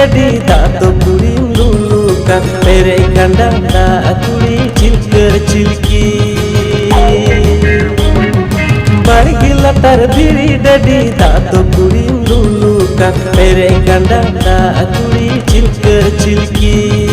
Daddy दातो कुड़ी लुलु का मेरे कंडा दा कुड़ी चिलकर चिलकी बाड़गी लतार भिड़ी डैडी दातो कुड़ी लुलु का मेरे कंडा दा कुड़ी चिलकर चिलकी।